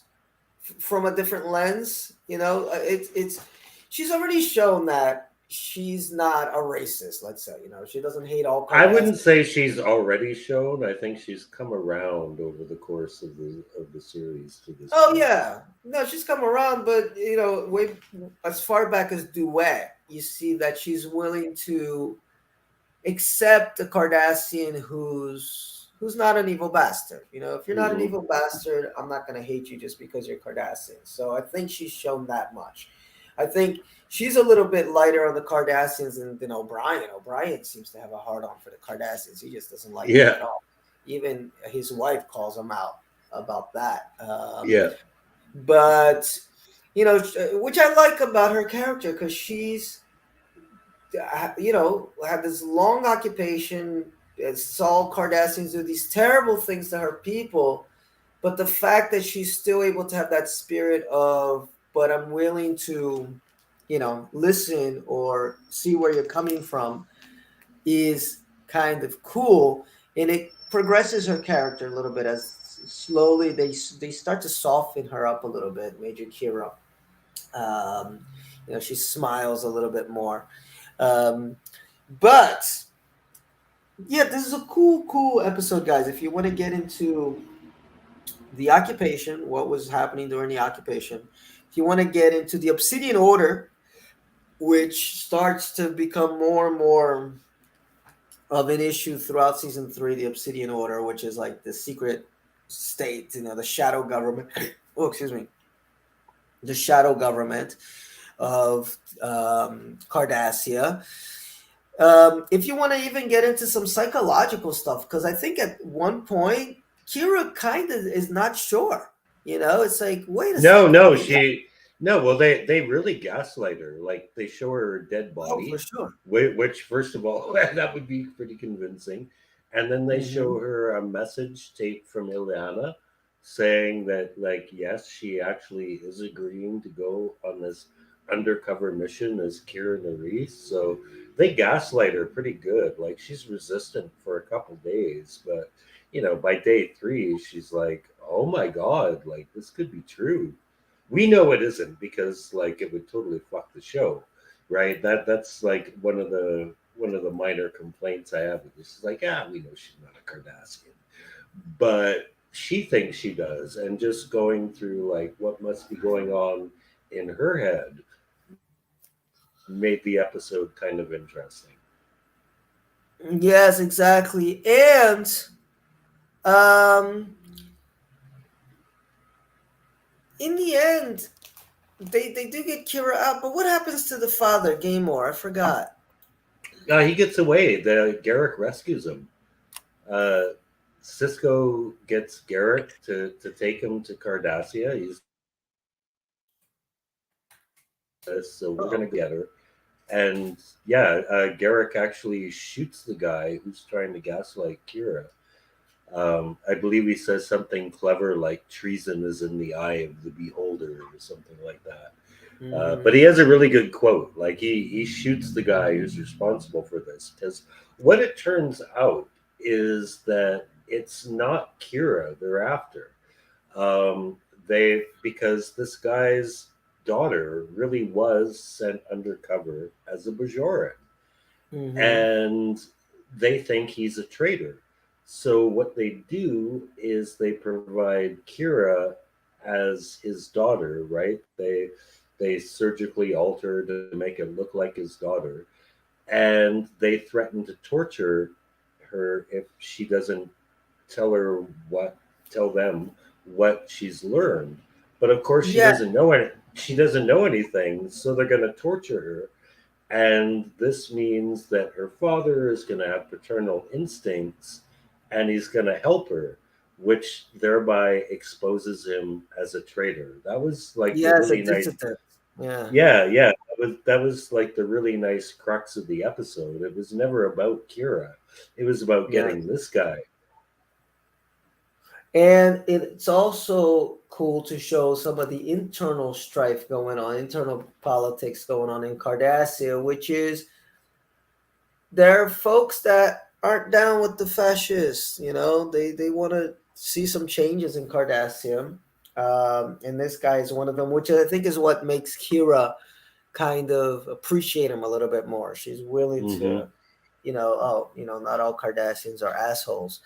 from a different lens. It's she's already shown that she's not a racist. Let's say she doesn't hate all I wouldn't Cardassians. say she's already shown. I think she's come around over the course of the series to this Oh point. yeah, no, she's come around, but way as far back as Duet, you see that she's willing to accept a Cardassian who's not an evil bastard. If you're not an Hmm. evil bastard, I'm not gonna hate you just because you're Cardassian. So I think she's shown that much. I think she's a little bit lighter on the Cardassians than O'Brien. O'Brien seems to have a hard on for the Cardassians. He just doesn't like them Yeah. at all. Even his wife calls him out about that. Yeah. But which I like about her character because she's had this long occupation, saw Cardassians do these terrible things to her people, but the fact that she's still able to have that spirit of, but I'm willing to, listen or see where you're coming from is kind of cool, and it progresses her character a little bit as slowly they start to soften her up a little bit. Major Kira, um, she smiles a little bit more. Um, but yeah, this is a cool episode, guys. If you want to get into the occupation, what was happening during the occupation, if you want to get into the Obsidian Order, which starts to become more and more of an issue throughout season 3, the Obsidian Order, which is like the secret state, the shadow government. Oh, excuse me, the shadow government of Cardassia. If you want to even get into some psychological stuff, because I think at one point Kira kind of is not sure. It's like, wait a No, second. no, no. Well, they really gaslight her. Like they show her dead Oh, for body, sure. which first of all, that would be pretty convincing. And then they Mm-hmm. show her a message tape from Ileana saying that, like, yes, she actually is agreeing to go on this undercover mission as Kira Nerys. So they gaslight her pretty good. Like she's resistant for a couple days, but by day 3, she's like, "Oh my god, like this could be true." We know it isn't because like it would totally fuck the show, right? That's like one of the minor complaints I have with this. Is like, we know she's not a Cardassian, but she thinks she does, and just going through like what must be going on in her head made the episode kind of interesting. Yes, exactly. And um, in the end, they do get Kira out, but what happens to the father, Gamor? I forgot. He gets away. The Garrick rescues him. Uh, Cisco gets Garrick to take him to Cardassia. He's so we're gonna Oh. get her. And yeah, Garrick actually shoots the guy who's trying to gaslight Kira. I believe he says something clever like "treason is in the eye of the beholder" or something like that. But Mm-hmm. he has a really good quote. Like he shoots the guy who's responsible for this because what it turns out is that it's not Kira they're after. They because this guy's daughter really was sent undercover as a Bajoran, Mm-hmm. and they think he's a traitor. So what they do is they provide Kira as his daughter, right? They surgically alter to make it look like his daughter, and they threaten to torture her if she doesn't tell her what tell them what she's learned. But of course she Yeah. doesn't know it. She doesn't know anything, so they're going to torture her, and this means that her father is going to have paternal instincts and he's going to help her, which thereby exposes him as a traitor. That was like the Yes, a really nice. dissident. Yeah. Yeah, yeah. That was like the really nice crux of the episode. It was never about Kira. It was about Yeah. getting this guy. And it's also cool to show some of the internal strife going on, internal politics going on in Cardassia, which is there are folks that aren't down with the fascists. They want to see some changes in Cardassia. And this guy is one of them, which I think is what makes Kira kind of appreciate him a little bit more. She's willing Mm-hmm. to, not all Cardassians are assholes.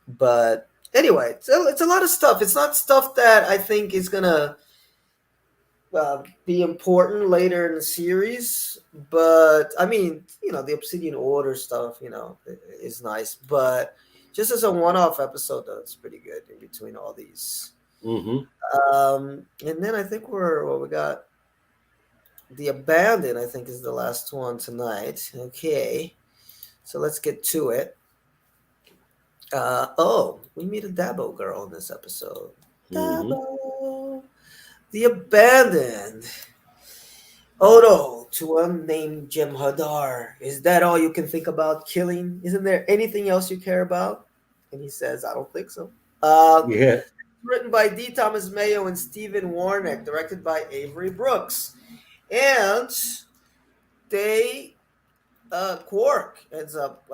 But anyway, it's a lot of stuff. It's not stuff that I think is going to be important later in the series. But I mean, the Obsidian Order stuff, is nice. But just as a one-off episode, though, it's pretty good in between all these. Mm-hmm. And then I think we got the Abandoned. I think is the last one tonight. Okay, so let's get to it. We meet a Dabo girl in this episode. Mm-hmm. Dabo, the Abandoned. Odo to unnamed Jem'Hadar. Is that all you can think about killing? Isn't there anything else you care about? And he says, I don't think so. Yeah. Written by D. Thomas Mayo and Stephen Warnock, directed by Avery Brooks. And they, Quark ends up,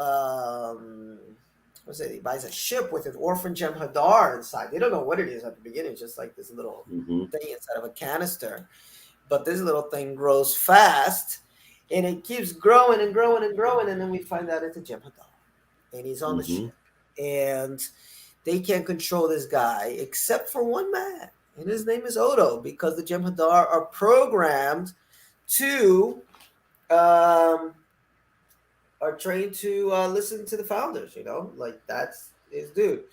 he buys a ship with an orphan Jem'Hadar inside. They don't know what it is at the beginning, it's just like this little Mm-hmm. thing inside of a canister. But this little thing grows fast, and it keeps growing and growing and growing, and then we find out it's a Jem'Hadar, and he's on the Mm-hmm. ship, and they can't control this guy except for one man, and his name is Odo, because the Jem'Hadar are programmed to are trained to listen to the founders. Like that's his dude. Hmm.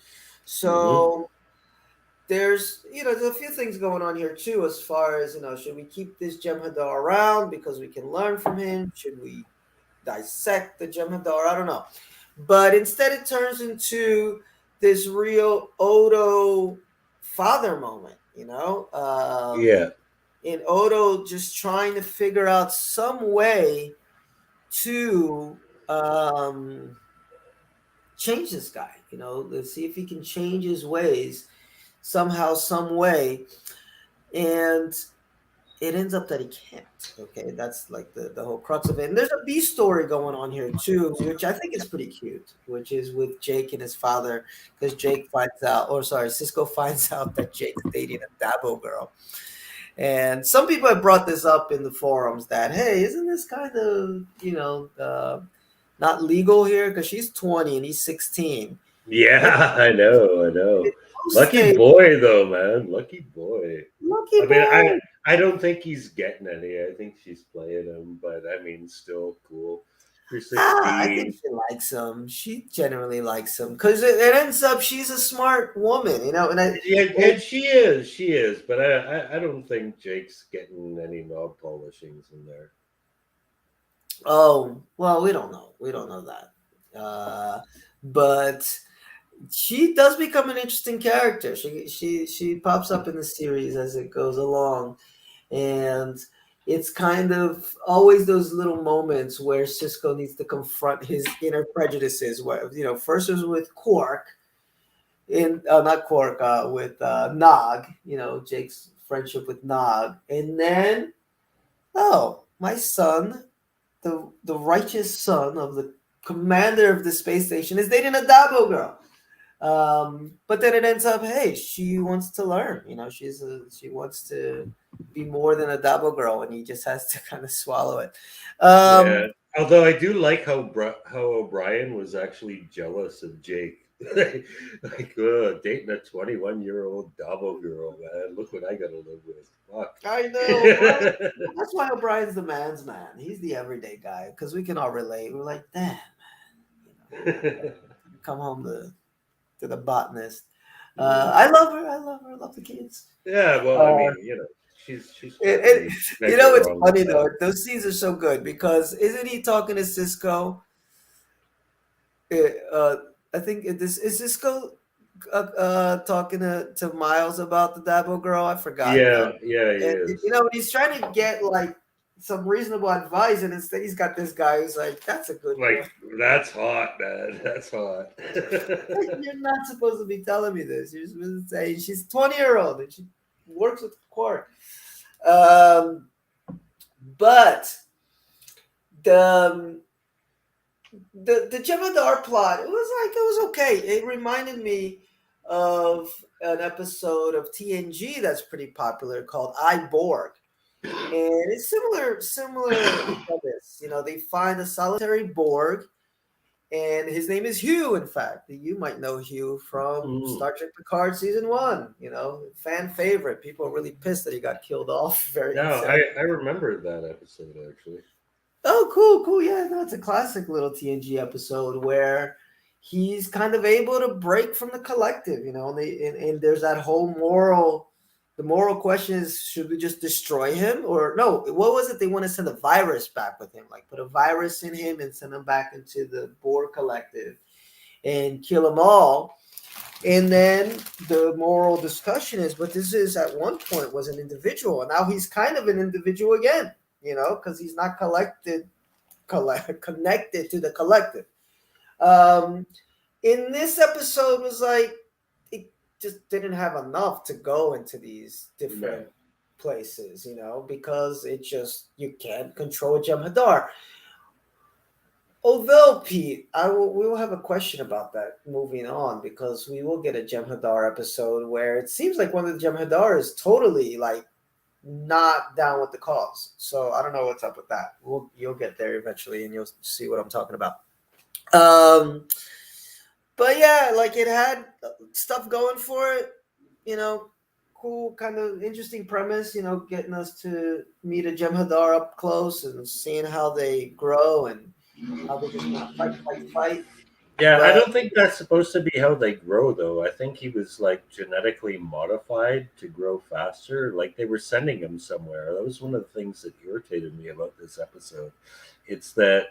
So there's a few things going on here too, as far as should we keep this Jem'Hadar around because we can learn from him? Should we dissect the Jem'Hadar? I don't know. But instead, it turns into this real Odo father moment. Yeah, In Odo just trying to figure out some way to change this guy. Let's see if he can change his ways somehow, some way, and it ends up that he can't. Okay, that's like the whole crux of it. And there's a B story going on here too, which I think is pretty cute, which is with Jake and his father, because Jake finds out, or sorry, Cisco finds out that Jake's dating a Dabo girl. And some people have brought this up in the forums that, hey, isn't this kind of, not legal here? Because she's 20 and he's 16. And yeah, I know. it does Lucky say, boy, though, man. Lucky boy. lucky I mean, boy. I don't think he's getting any. I think she's playing him, but I mean, still cool. If you're I think 16, she likes him. She generally likes him because it ends up she's a smart woman, yeah, and she is, but I don't think Jake's getting any knob polishings in there. oh well, we don't know that, but she does become an interesting character. She pops up in the series as it goes along, and it's kind of always those little moments where Cisco needs to confront his inner prejudices. Where first it was with Quark in not Quark, with Nog, Jake's friendship with Nog, and then my son, the righteous son of the commander of the space station, is dating a Dabo girl. But then it ends up, hey, she wants to learn. She wants to be more than a Dabo girl, and he just has to kind of swallow it. Yeah. Um, Although I do like how O'Brien was actually jealous of Jake. Like, dating a 21-year-old Dabo girl, man. Look what I got to live with. Fuck. I know. Well, that's why O'Brien's the man's man. He's the everyday guy because we can all relate. We're like, damn, come home to the botanist. Yeah. I love her. I love her. I love the kids. Yeah, well, I Uh, mean, she's it, totally never it's wrong with funny that. though. Those scenes are so good because isn't he talking to Cisco? Uh, I think this is Cisco talking to Miles about the Dabo girl. I forgot now. Yeah, yeah, he And is. he's trying to get like some reasonable advice, and instead he's got this guy who's like, "That's a good Like, girl." that's hot, man. That's hot. You're not supposed to be telling me this. You're supposed to say she's 20-year-old and she works with Quark. Um, but the the Jem'Hadar plot, it was okay. It reminded me of an episode of TNG that's pretty popular called I Borg. And it's similar premise. They find a solitary Borg, and his name is Hugh. In fact, you might know Hugh from Mm. Star Trek Picard season one. Fan favorite. People are really pissed that he got killed off very No, soon. I remember that episode actually. Oh, cool, cool. Yeah, no, it's a classic little TNG episode where he's kind of able to break from the collective. And there's that whole moral. The moral question is: should we just destroy him, or no? What was it? They want to send a virus back with him, like put a virus in him and send him back into the Borg collective and kill them all. And then the moral discussion is, but this is at one point was an individual, and now he's kind of an individual again. Because he's not connected to the collective. Um, in this episode was like it just didn't have enough to go into these No. different places, because it just you can't control Jem'Hadar. Although Pete, we will have a question about that moving on because we will get a Jem'Hadar episode where it seems like one of the Jem'Hadar is totally like not down with the cause. So I don't know what's up with that. You'll get there eventually, and you'll see what I'm talking about. Um, but yeah, like it had stuff going for it. You know, cool, kind of interesting premise. Getting us to meet a Jem'Hadar up close and seeing how they grow and how they just want to fight, fight, fight. Yeah, I But don't think that's supposed to be how they grow, though. I think he was like genetically modified to grow faster. Like they were sending him somewhere. That was one of the things that irritated me about this episode. It's that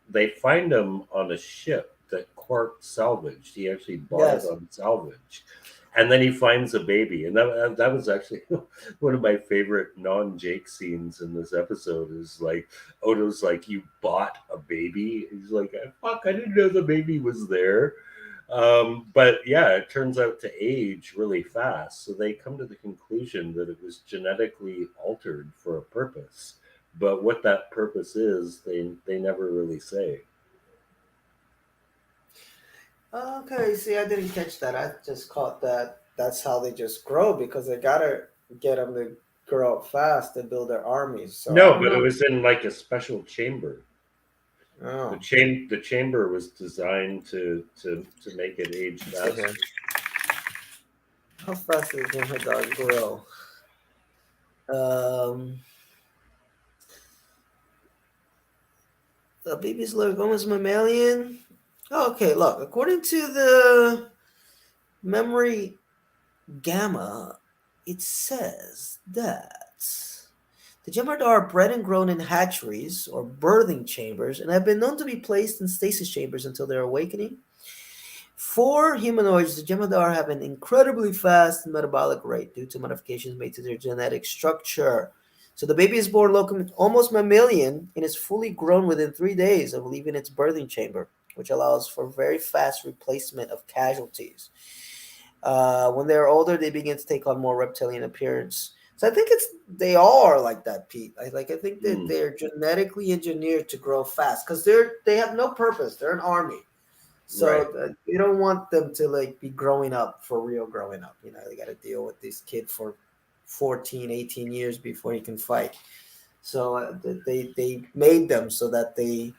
they find him on a ship that Quark salvaged. He actually bought it yes, on salvage. And then he finds a baby. And that was actually one of my favorite non Jake scenes in this episode is like, Odo's like, "You bought a baby?" He's like, "Fuck, I didn't know the baby was there." But yeah, it turns out to age really fast. So they come to the conclusion that it was genetically altered for a purpose. But what that purpose is, they never really say. okay. See, I didn't catch that. I just caught that. That's how they just grow because they gotta get them to grow up fast to build their armies. So I No, don't but it know. was in like a special chamber. Oh, The chamber was designed to make it age let's see here. faster. How fast does a dog grow? Um, the baby's like almost mammalian. Oh, okay, look. According to the memory gamma, it says that the Jem'Hadar are bred and grown in hatcheries or birthing chambers and have been known to be placed in stasis chambers until their awakening. For humanoids, the Jem'Hadar have an incredibly fast metabolic rate due to modifications made to their genetic structure. So the baby is born almost mammalian and is fully grown within 3 days of leaving its birthing chamber, which allows for very fast replacement of casualties. When they're older, they begin to take on more reptilian appearance. So I think they are like that, Pete. I think that Hmm, they're genetically engineered to grow fast because they have no purpose. They're an army, right. so you don't want them to like be growing up for real. Growing up, they got to deal with this kid for 14, 18 years before he can fight. So they made them so that they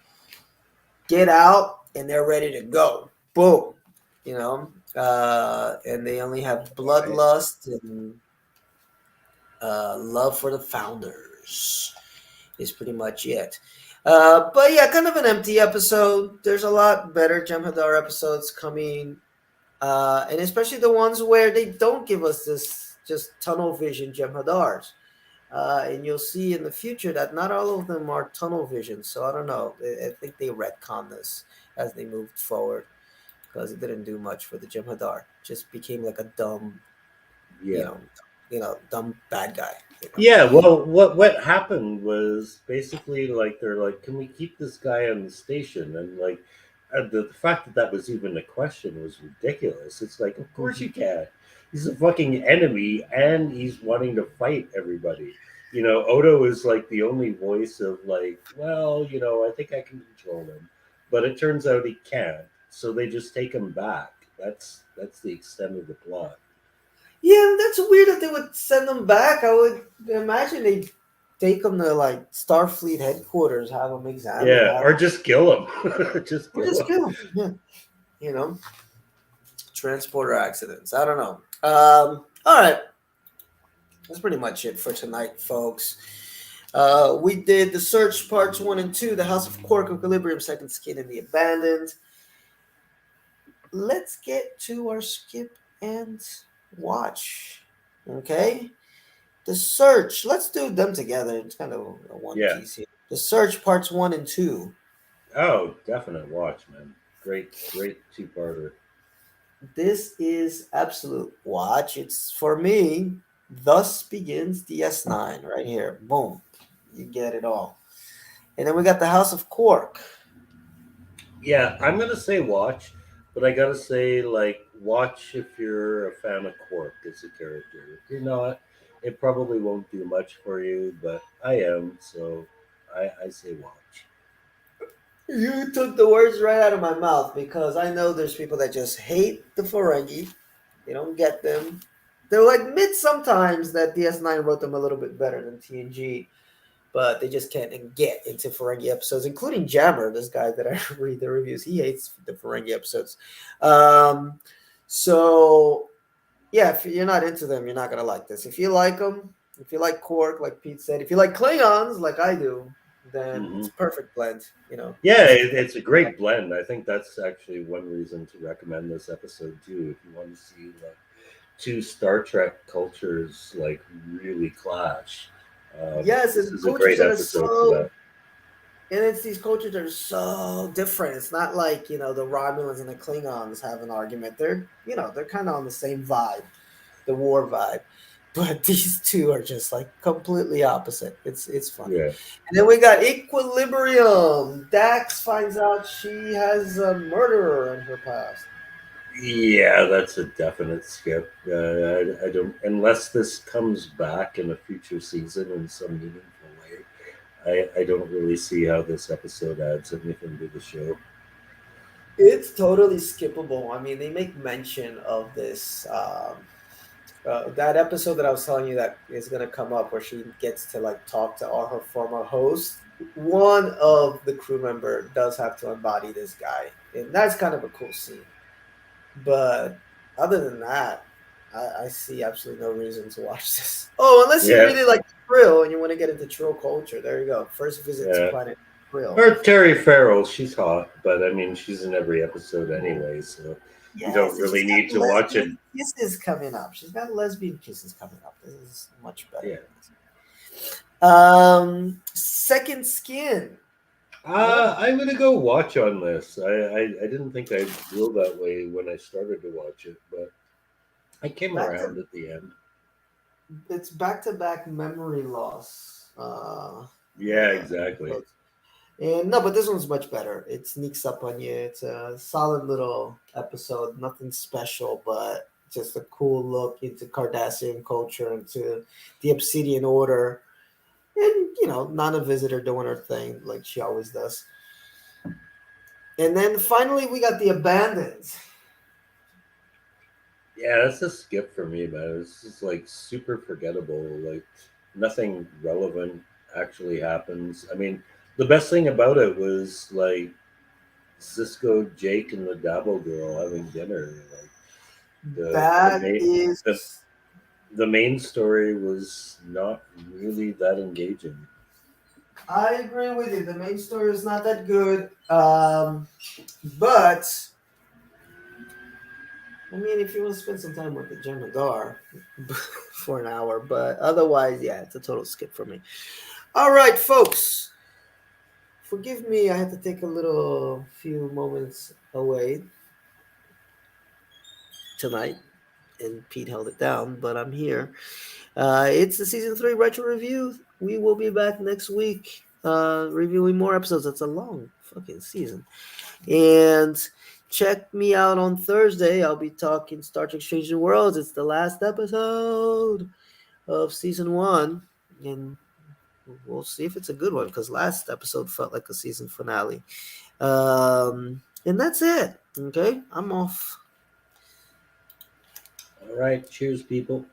get out and they're ready to go. Boom, and they only have Right. bloodlust and love for the founders is pretty much it. But yeah, kind of an empty episode. There's a lot better Jem'Hadar episodes coming, and especially the ones where they don't give us this just tunnel vision Jem'Hadars. And you'll see in the future that not all of them are tunnel vision. So I don't know. I think they retcon this as they moved forward because it didn't do much for the Jem'Hadar. Just became like a dumb, you Yeah. know, dumb bad guy. Yeah, well, what happened was basically like they're like, can we keep this guy on the station? And like, the fact that that was even a question was ridiculous. It's like, of course you Mhm. can. He's a fucking enemy, and he's wanting to fight everybody. Odo is like the only voice of like, well, I think I can control him, but it turns out he can't. So they just take him back. That's the extent of the plot. Yeah, that's weird that they would send them back. I would imagine they'd take them to like Starfleet headquarters, have them examined, Yeah, or just kill him. Just or kill just him. kill them. Yeah, you know, transporter accidents. I don't know. All right, that's pretty much it for tonight, folks. We did the search parts 1 and 2, the House of Quark, Equilibrium, Second Skin, and the Abandoned. Let's get to our skip and watch. Okay, the search. Let's do them together. It's kind of a one Yeah. piece here. The search parts 1 and 2. Oh, definite watch, man. Great, great two-parter. This is absolute watch. It's for me. Thus begins DS9 right here. Boom, you get it all. And then we got the House of Quark. Yeah, I'm gonna say watch, but I gotta say like watch if you're a fan of Quark as a character. If you're not, it probably won't do much for you, but I am, so I say watch. You took the words right out of my mouth because I know there's people that just hate the Ferengi. They don't get them. They'll admit sometimes that DS9 wrote them a little bit better than TNG, but they just can't get into Ferengi episodes, including Jammer, this guy that I read the reviews. He hates the Ferengi episodes. Um, so, yeah, if you're not into them, you're not going to like this. If you like them, if you like Quark, like Pete said, if you like Klingons, like I do, then Hmm. it's a perfect blend. You know, Yeah, just it's a great blend. I think that's actually one reason to recommend this episode too. If you want to see like two Star Trek cultures like really clash, yes, this and is a cultures great that are episode for so that. and it's these cultures that are so different. It's not like, the Romulans and the Klingons have an argument. They're kind of on the same vibe, the war vibe. But these two are just like completely opposite. It's funny. Yeah, And then we got Equilibrium. Dax finds out she has a murderer in her past. yeah, that's a definite skip. I don't unless this comes back in a future season in some meaningful way. I don't really see how this episode adds anything to the show. It's totally skippable. I mean, they make mention of this. That episode that I was telling you that is going to come up where she gets to like talk to all her former hosts. One of the crew member does have to embody this guy, and that's kind of a cool scene. But other than that, I see absolutely no reason to watch this. Oh, unless you Yeah, really like Trill and you want to get into Trill culture. There you go. First visit to yeah. planet Trill. Or Terry Farrell, she's hot, but I mean, she's in every episode anyway, so you don't Yes, and really she's got need to watch it. lesbian kisses coming up. She's got lesbian kisses coming up. This is much better Yeah. than this. Second Skin. What? I'm gonna go watch on this. I didn't think I'd feel that way when I started to watch it, but I came Back to around at the end. it's back to back memory loss. Yeah, exactly. Episodes. And no, but this one's much better. It sneaks up on you. It's a solid little episode. Nothing special, but just a cool look into Cardassian culture, into the Obsidian Order, and Nana Visitor doing her thing like she always does. And then finally, we got the Abandons. Yeah, that's a skip for me, man. It's just like super forgettable. Like nothing relevant actually happens. I mean, the best thing about it was like Cisco, Jake, and the Dabo girl having dinner. Like the That main the is, the main story was not really that engaging. I agree with you. The main story is not that good. But I mean, if you want to spend some time with the Jemadar for an hour, but otherwise, yeah, it's a total skip for me. All right, folks. Forgive me, I had to take a little few moments away tonight, and Pete held it down, but I'm here. It's the season 3 retro review. We will be back next week, reviewing more episodes. That's a long fucking season. And check me out on Thursday. I'll be talking Star Trek Strange New Worlds. It's the last episode of season 1. And we'll see if it's a good one, because last episode felt like a season finale. And that's it. Okay, I'm off. All right, cheers, people.